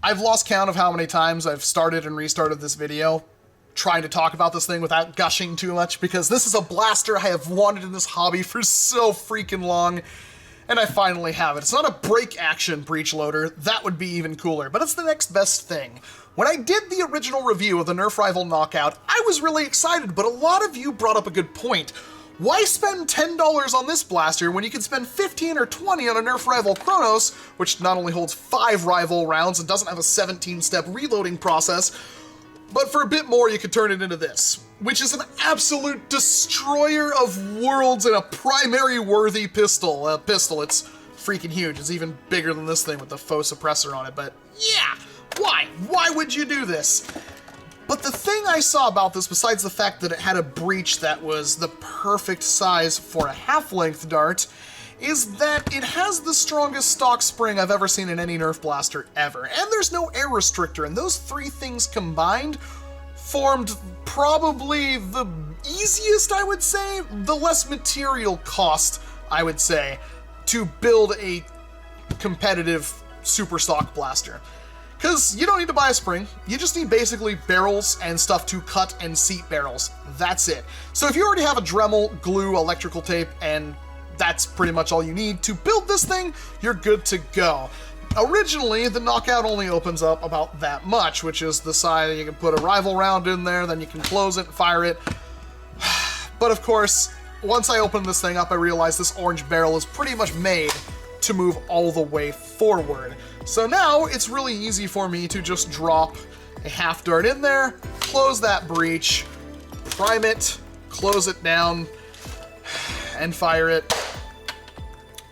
I've lost count of how many times I've started and restarted this video trying to talk about this thing without gushing too much, because this is a blaster I have wanted in this hobby for so freaking long, and I finally have it. It's not a break action breech loader, that would be even cooler, but it's the next best thing. When I did the original review of the NERF Rival Knockout, I was really excited, but a lot of you brought up a good point. Why spend $10 on this blaster when you can spend 15 or 20 on a NERF Rival Chronos, which not only holds 5 Rival rounds and doesn't have a 17-step reloading process, but for a bit more you could turn it into this, which is an absolute destroyer of worlds and a primary worthy pistol. It's freaking huge. It's even bigger than this thing with the faux suppressor on it, but yeah, why? Why would you do this? But the thing I saw about this, besides the fact that it had a breech that was the perfect size for a half-length dart, is that it has the strongest stock spring I've ever seen in any Nerf blaster ever. And there's no air restrictor, and those three things combined formed probably the easiest, I would say, the less material cost, I would say, to build a competitive super stock blaster. Because you don't need to buy a spring, you just need basically barrels and stuff to cut and seat barrels. That's it. So if you already have a Dremel, glue, electrical tape, and that's pretty much all you need to build this thing, you're good to go. Originally, the Knockout only opens up about that much, which is the size. You can put a Rival round in there, then you can close it and fire it. But of course, once I opened this thing up, I realized this orange barrel is pretty much made to move all the way forward. So now it's really easy for me to just drop a half dart in there, close that breech, prime it, close it down, and fire it.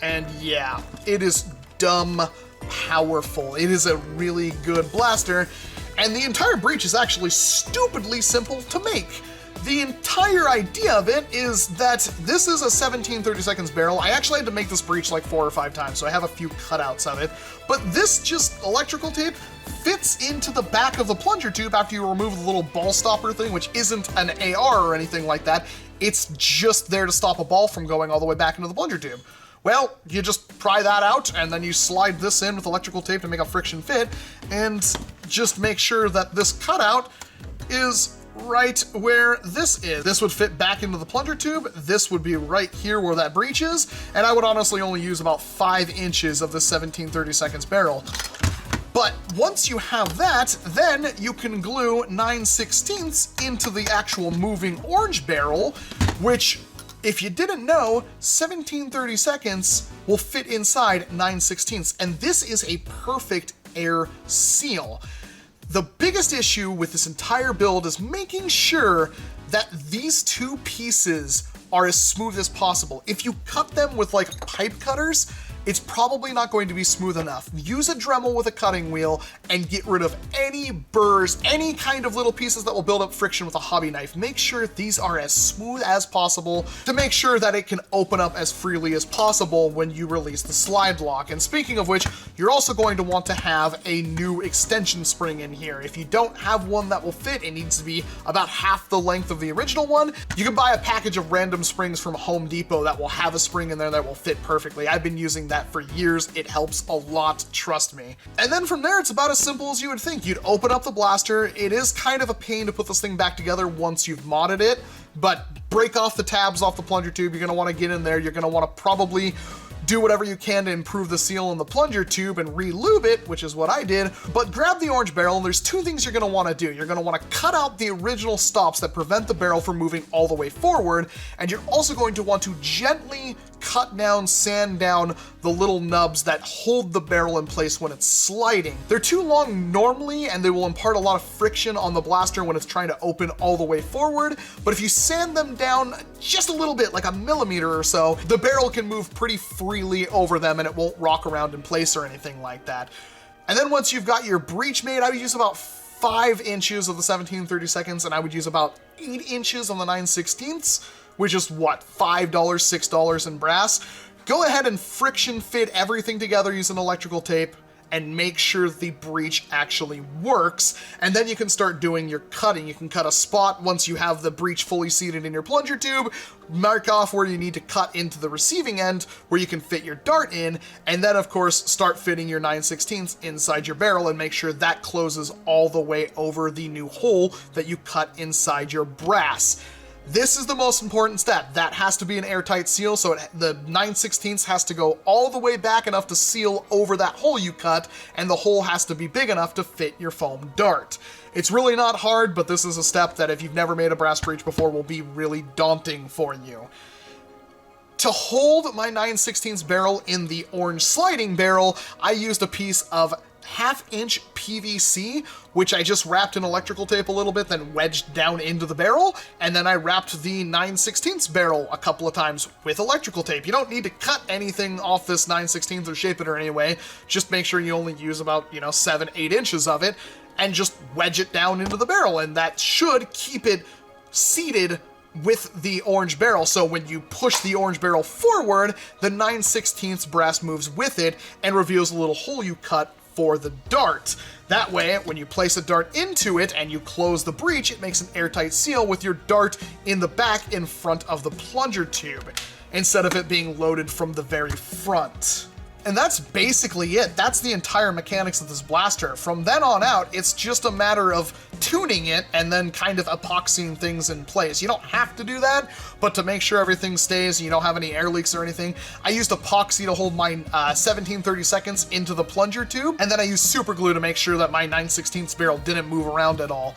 And yeah, it is dumb powerful. It is a really good blaster, and the entire breech is actually stupidly simple to make. The entire idea of it is that this is a 17/32 barrel. I actually had to make this breech like 4 or 5 times, so I have a few cutouts of it. But this just electrical tape fits into the back of the plunger tube after you remove the little ball stopper thing, which isn't an AR or anything like that. It's just there to stop a ball from going all the way back into the plunger tube. Well, you just pry that out, and then you slide this in with electrical tape to make a friction fit, and just make sure that this cutout is right where this is. This would fit back into the plunger tube, this would be right here where that breech is, and I would honestly only use about 5 inches of the 17/32 barrel. But once you have that, then you can glue 9/16 into the actual moving orange barrel, which, if you didn't know, 17/32 will fit inside 9/16, and this is a perfect air seal. The biggest issue with this entire build is making sure that these two pieces are as smooth as possible. If you cut them with like pipe cutters, it's probably not going to be smooth enough. Use a Dremel with a cutting wheel and get rid of any burrs, any kind of little pieces that will build up friction with a hobby knife. Make sure these are as smooth as possible to make sure that it can open up as freely as possible when you release the slide lock. And speaking of which, you're also going to want to have a new extension spring in here. If you don't have one that will fit, it needs to be about half the length of the original one. You can buy a package of random springs from Home Depot that will have a spring in there that will fit perfectly. I've been using that for years. It helps a lot, trust me. And then from there, it's about as simple as you would think. You'd open up the blaster. It is kind of a pain to put this thing back together once you've modded it, but break off the tabs off the plunger tube. You're going to want to get in there. You're going to want to probably do whatever you can to improve the seal in the plunger tube and re-lube it, which is what I did, but grab the orange barrel, and there's 2 things you're gonna wanna do. You're gonna wanna cut out the original stops that prevent the barrel from moving all the way forward, and you're also going to want to gently cut down, sand down the little nubs that hold the barrel in place when it's sliding. They're too long normally, and they will impart a lot of friction on the blaster when it's trying to open all the way forward, but if you sand them down just a little bit, like a millimeter or so, the barrel can move pretty freely over them and it won't rock around in place or anything like that. And then once you've got your breech made, I would use about 5 inches of the 17/32, and I would use about 8 inches on the 9/16, which is what, $5, $6 in brass. Go ahead and friction fit everything together using electrical tape, and make sure the breech actually works, and then you can start doing your cutting. You can cut a spot once you have the breech fully seated in your plunger tube, mark off where you need to cut into the receiving end where you can fit your dart in, and then of course start fitting your 9/16 inside your barrel and make sure that closes all the way over the new hole that you cut inside your brass. This is the most important step. That has to be an airtight seal, so the 9/16 has to go all the way back enough to seal over that hole you cut, and the hole has to be big enough to fit your foam dart. It's really not hard, but this is a step that if you've never made a brass breech before will be really daunting for you. To hold my 9/16 barrel in the orange sliding barrel, I used a piece of 1/2-inch PVC, which I just wrapped in electrical tape a little bit, then wedged down into the barrel, and then I wrapped the 9/16 barrel a couple of times with electrical tape. You don't need to cut anything off this 9/16 or shape it or any way. Just make sure you only use about, 7-8 inches of it, and just wedge it down into the barrel, and that should keep it seated with the orange barrel. So when you push the orange barrel forward, the 9/16 brass moves with it and reveals a little hole you cut for the dart. That way, when you place a dart into it and you close the breech, it makes an airtight seal with your dart in the back in front of the plunger tube, instead of it being loaded from the very front. And that's basically it. That's the entire mechanics of this blaster. From then on out, it's just a matter of tuning it and then kind of epoxying things in place. You don't have to do that, but to make sure everything stays and you don't have any air leaks or anything, I used epoxy to hold my 17/32 into the plunger tube, and then I used super glue to make sure that my 9/16 barrel didn't move around at all.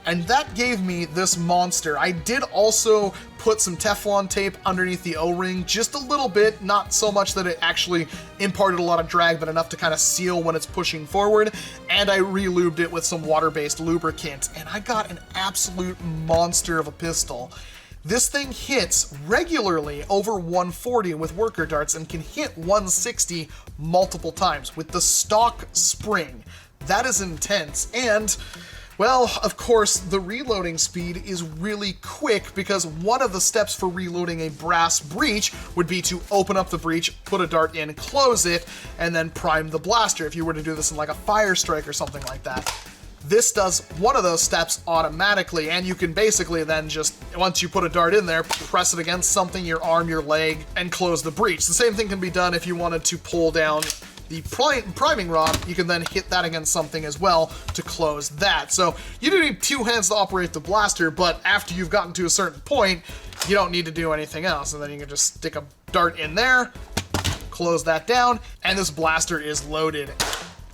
And that gave me this monster. I did also put some Teflon tape underneath the O-ring, just a little bit, not so much that it actually imparted a lot of drag, but enough to kind of seal when it's pushing forward, and I re-lubed it with some water-based lubricant, and I got an absolute monster of a pistol. This thing hits regularly over 140 with worker darts and can hit 160 multiple times with the stock spring. That is intense, and well, of course, the reloading speed is really quick because one of the steps for reloading a brass breech would be to open up the breech, put a dart in, close it, and then prime the blaster if you were to do this in like a fire strike or something like that. This does one of those steps automatically, and you can basically then just, once you put a dart in there, press it against something, your arm, your leg, and close the breech. The same thing can be done if you wanted to pull down the priming rod. You can then hit that against something as well to close that. So you do need two hands to operate the blaster, but after you've gotten to a certain point, you don't need to do anything else. And then you can just stick a dart in there, close that down, and this blaster is loaded.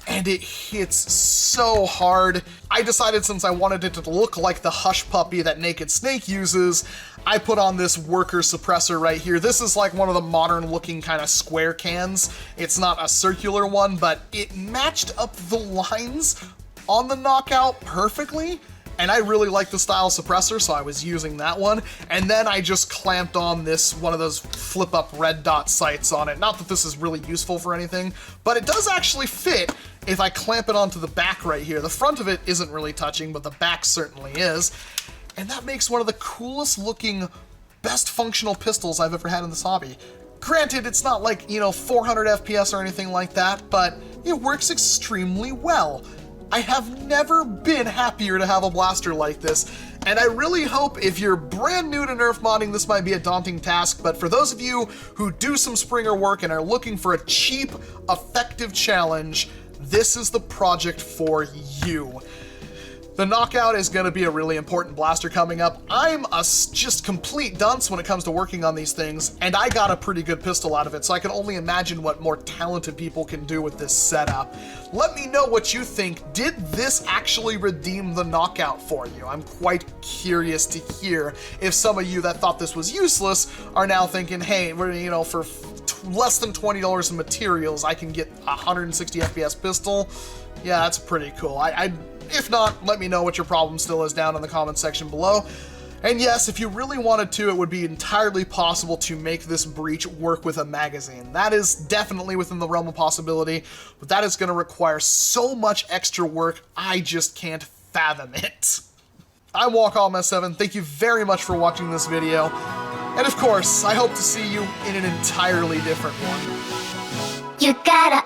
And it hits so hard. I decided since I wanted it to look like the Hush Puppy that Naked Snake uses, I put on this worker suppressor right here. This is like one of the modern looking kind of square cans. It's not a circular one, but it matched up the lines on the Knockout perfectly. And I really like the style suppressor, so I was using that one. And then I just clamped on this, one of those flip up red dot sights on it. Not that this is really useful for anything, but it does actually fit if I clamp it onto the back right here. The front of it isn't really touching, but the back certainly is. And that makes one of the coolest looking, best functional pistols I've ever had in this hobby. Granted, it's not like, 400 FPS or anything like that, but it works extremely well. I have never been happier to have a blaster like this, and I really hope if you're brand new to Nerf modding, this might be a daunting task, but for those of you who do some Springer work and are looking for a cheap, effective challenge, this is the project for you. The Knockout is going to be a really important blaster coming up. I'm a just complete dunce when it comes to working on these things, and I got a pretty good pistol out of it, so I can only imagine what more talented people can do with this setup. Let me know what you think. Did this actually redeem the Knockout for you? I'm quite curious to hear if some of you that thought this was useless are now thinking, hey, we're, for less than $20 in materials, I can get a 160 FPS pistol. Yeah, that's pretty cool. If not, let me know what your problem still is down in the comments section below. And yes, if you really wanted to, it would be entirely possible to make this breech work with a magazine. That is definitely within the realm of possibility, but that is going to require so much extra work, I just can't fathom it. I'm Walcom S7, thank you very much for watching this video, and of course, I hope to see you in an entirely different one. You gotta